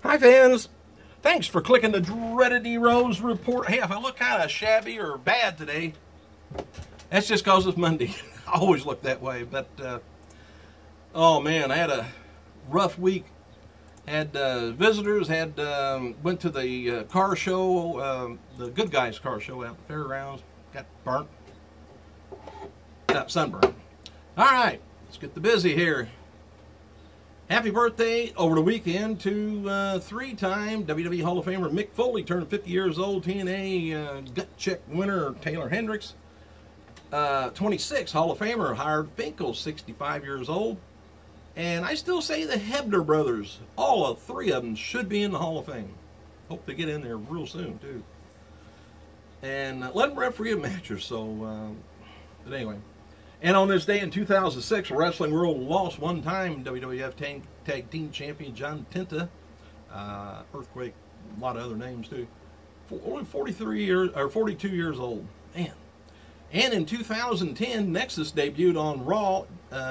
Hi fans, thanks for clicking the dreaded D-Rose report. Hey, if I look kind of shabby or bad today, that's just because it's Monday. I always look that way, but oh man, I had a rough week. Had visitors, went to the car show, the Good Guys car show out at the fairgrounds. Got burnt, got sunburned. All right, let's get the busy here. Happy birthday over the weekend to three-time WWE Hall of Famer Mick Foley, turned 50 years old. TNA gut check winner Taylor Hendricks. 26 Hall of Famer Howard Finkel, 65 years old. And I still say the Hebner brothers, all three of them, should be in the Hall of Fame. Hope they get in there real soon, too. And let them referee a match or so. But anyway. And on this day in 2006, Wrestling World lost one-time WWF Tag Team Champion John Tenta, Earthquake, a lot of other names too. Only 42 years old, man. And in 2010, Nexus debuted on Raw,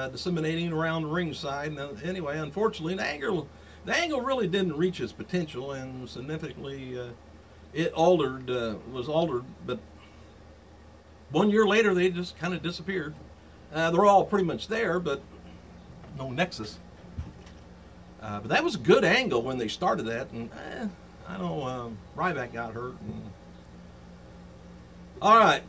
disseminating around the ringside. And anyway, unfortunately, the angle really didn't reach its potential, and significantly, it was altered. But 1 year later, they just kind of disappeared. They're all pretty much there, but no Nexus. But that was a good angle when they started that, and I know Ryback got hurt. All right,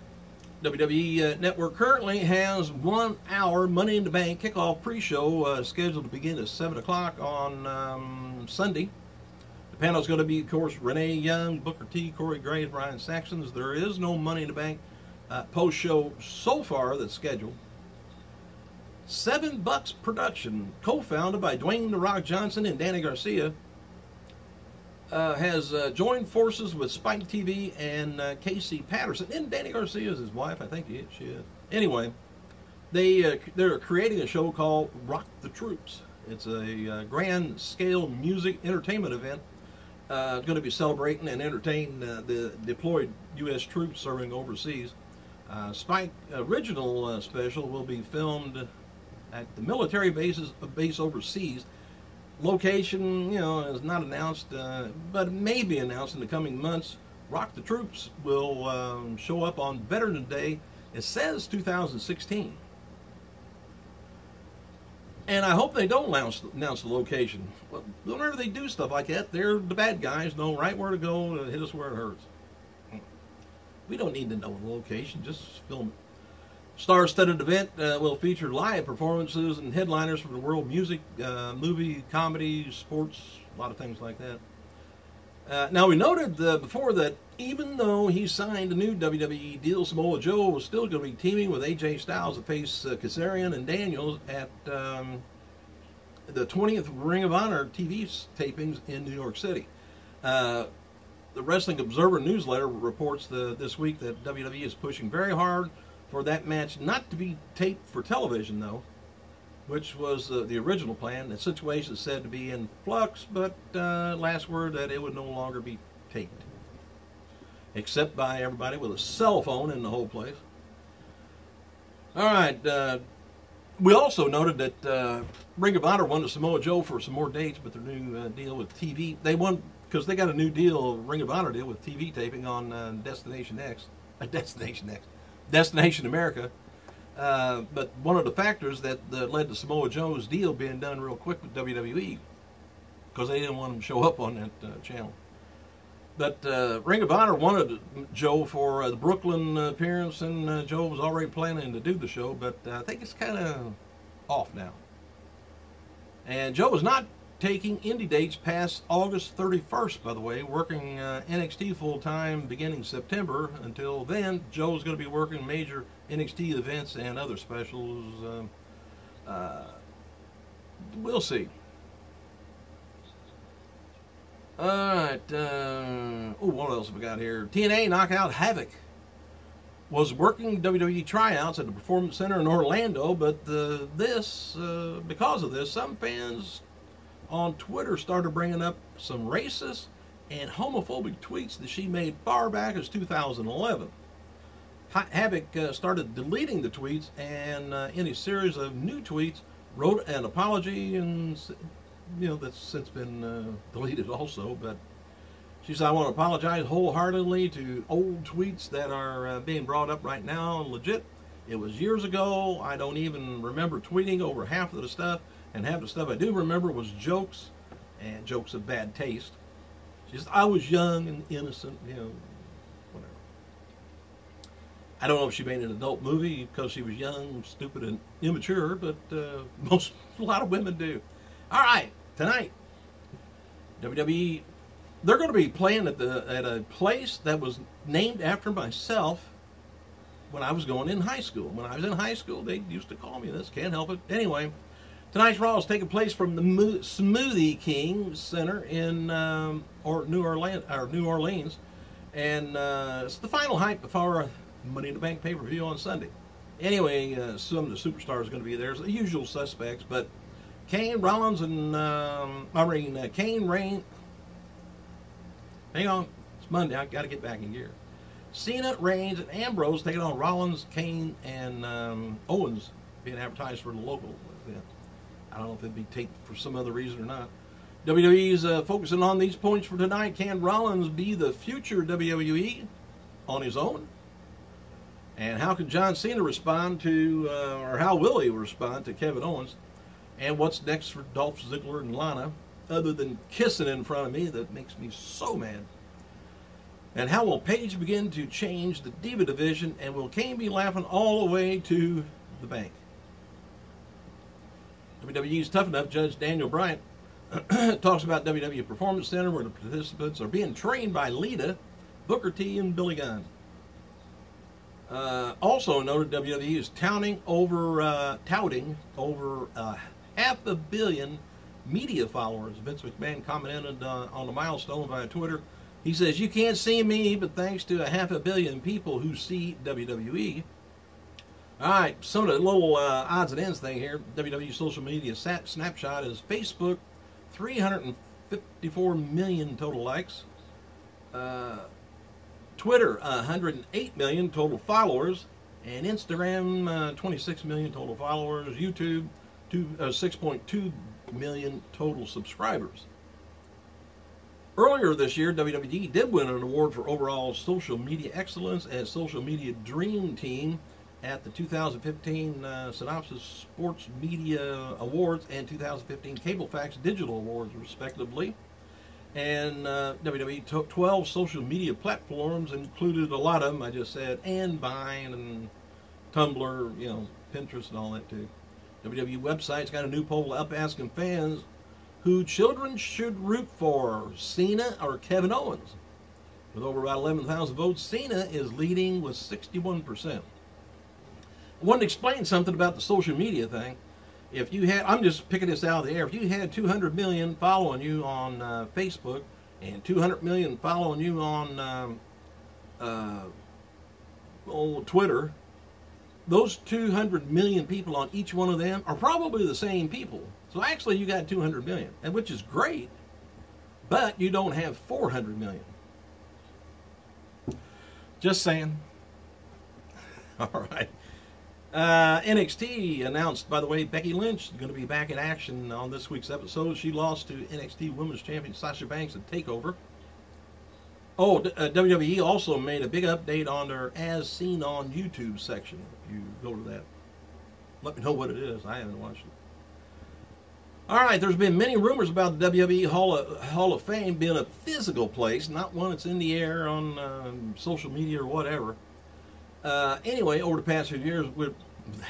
WWE Network currently has 1 hour Money in the Bank kickoff pre-show scheduled to begin at 7 o'clock on Sunday. The panel is going to be, of course, Renee Young, Booker T, Corey Graves, Brian Saxons. There is no Money in the Bank post-show so far that's scheduled. 7 Bucks Production, co-founded by Dwayne "The Rock" Johnson and Danny Garcia, has joined forces with Spike TV and Casey Patterson. And Danny Garcia is his wife, I think she is. Anyway, they're creating a show called Rock the Troops. It's a grand scale music entertainment event. Going to be celebrating and entertaining the deployed U.S. troops serving overseas. Spike original special will be filmed at the military base overseas. Location, is not announced, but may be announced in the coming months. Rock the Troops will show up on Veterans Day. It says 2016. And I hope they don't announce the location. Well, whenever they do stuff like that, they're the bad guys, know right where to go to hit us where it hurts. We don't need to know the location, just film it. Star-studded event will feature live performances and headliners from the world music, movie, comedy, sports, a lot of things like that. Now, we noted before that even though he signed a new WWE deal, Samoa Joe was still going to be teaming with AJ Styles to face Kazarian and Daniels at the 20th Ring of Honor TV tapings in New York City. The Wrestling Observer newsletter reports this week that WWE is pushing very hard for that match not to be taped for television, though, which was the original plan. The situation is said to be in flux, but last word that it would no longer be taped, except by everybody with a cell phone in the whole place. All right. We also noted that Ring of Honor wanted Samoa Joe for some more dates, but their new deal with TV, they won because they got a new deal, Ring of Honor deal with TV taping on Destination America. But one of the factors that led to Samoa Joe's deal being done real quick with WWE, because they didn't want him to show up on that channel. But Ring of Honor wanted Joe for the Brooklyn appearance, and Joe was already planning to do the show, but I think it's kind of off now. And Joe is not taking indie dates past August 31st, by the way, working NXT full-time beginning September. Until then, Joe's going to be working major NXT events and other specials. We'll see. All right. What else have we got here? TNA Knockout Havoc was working WWE tryouts at the Performance Center in Orlando, but because of this, some fans on Twitter started bringing up some racist and homophobic tweets that she made far back as 2011. Havoc started deleting the tweets, and in a series of new tweets wrote an apology and that's since been deleted also. But she said, I want to apologize wholeheartedly to old tweets that are being brought up right now. Legit, it was years ago. I don't even remember tweeting over half of the stuff, and half the stuff I do remember was jokes, and jokes of bad taste. She said, I was young and innocent, whatever. I don't know if she made an adult movie because she was young, stupid, and immature, but a lot of women do. All right, tonight, WWE, they're going to be playing at a place that was named after myself when I was going in high school. When I was in high school, they used to call me this. Can't help it. Anyway, tonight's Raw is taking place from the Smoothie King Center in New Orleans, and it's the final hype before Money in the Bank pay-per-view on Sunday. Anyway, some of the superstars are going to be there. The usual suspects, but Kane, Rollins, and Kane, Reigns. Hang on, it's Monday. I got to get back in gear. Cena, Reigns, and Ambrose taking on Rollins, Kane, and Owens, being advertised for the local event. I don't know if it'd be taped for some other reason or not. WWE's focusing on these points for tonight. Can Rollins be the future WWE on his own? And how can John Cena respond to, or how will he respond to Kevin Owens? And what's next for Dolph Ziggler and Lana, other than kissing in front of me? That makes me so mad. And how will Paige begin to change the Diva division? And will Kane be laughing all the way to the bank? WWE's Tough Enough Judge Daniel Bryant talks about WWE Performance Center, where the participants are being trained by Lita, Booker T, and Billy Gunn. Also noted, WWE is touting over 500 million media followers. Vince McMahon commented on the milestone via Twitter. He says, you can't see me, but thanks to 500 million people who see WWE. All right, some of the little odds and ends thing here. WWE social media snapshot is Facebook, 354 million total likes. Twitter, 108 million total followers. And Instagram, 26 million total followers. YouTube, 6.2 million total subscribers. Earlier this year, WWE did win an award for overall social media excellence as Social Media Dream Team at the 2015 Synopsis Sports Media Awards and 2015 Cablefax Digital Awards, respectively. And WWE took 12 social media platforms, included a lot of them, I just said, and Vine and Tumblr, Pinterest and all that too. WWE website's got a new poll up asking fans who children should root for, Cena or Kevin Owens. With over about 11,000 votes, Cena is leading with 61%. I wanted to explain something about the social media thing. If you had, I'm just picking this out of the air, if you had 200 million following you on Facebook and 200 million following you on Twitter, those 200 million people on each one of them are probably the same people. So actually you got 200 million, and which is great, but you don't have 400 million. Just saying. All right. NXT announced, by the way, Becky Lynch is going to be back in action on this week's episode. She lost to NXT Women's Champion Sasha Banks at TakeOver. Oh, WWE also made a big update on their As Seen on YouTube section. If you go to that, let me know what it is. I haven't watched it. All right, there's been many rumors about the WWE Hall of Fame being a physical place, not one that's in the air on social media or whatever. Anyway, over the past few years,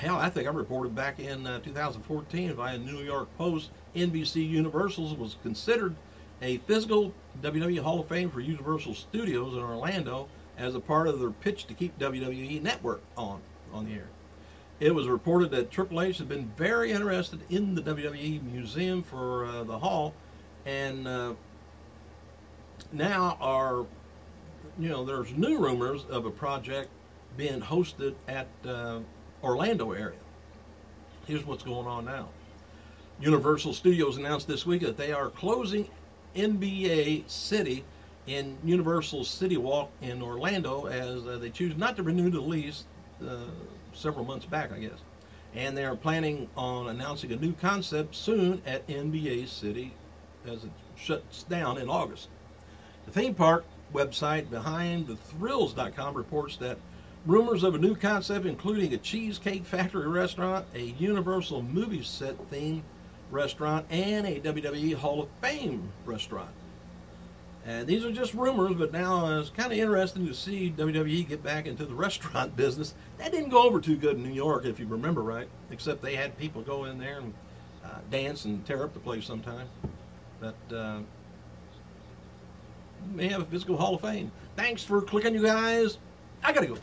I think I reported back in 2014 via New York Post, NBC Universal was considered a physical WWE Hall of Fame for Universal Studios in Orlando as a part of their pitch to keep WWE Network on the air. It was reported that Triple H had been very interested in the WWE Museum for the hall, and now there's new rumors of a project being hosted at Orlando area. Here's what's going on now. Universal Studios announced this week that they are closing NBA City in Universal City Walk in Orlando as they choose not to renew the lease several months back, I guess. and they're planning on announcing a new concept soon at NBA City as it shuts down in August. The theme park website BehindTheThrills.com reports that rumors of a new concept, including a Cheesecake Factory restaurant, a Universal movie set themed restaurant, and a WWE Hall of Fame restaurant. And these are just rumors, but now it's kind of interesting to see WWE get back into the restaurant business. That didn't go over too good in New York, if you remember right, except they had people go in there and dance and tear up the place sometime. But may have a physical Hall of Fame. Thanks for clicking, you guys. I gotta go.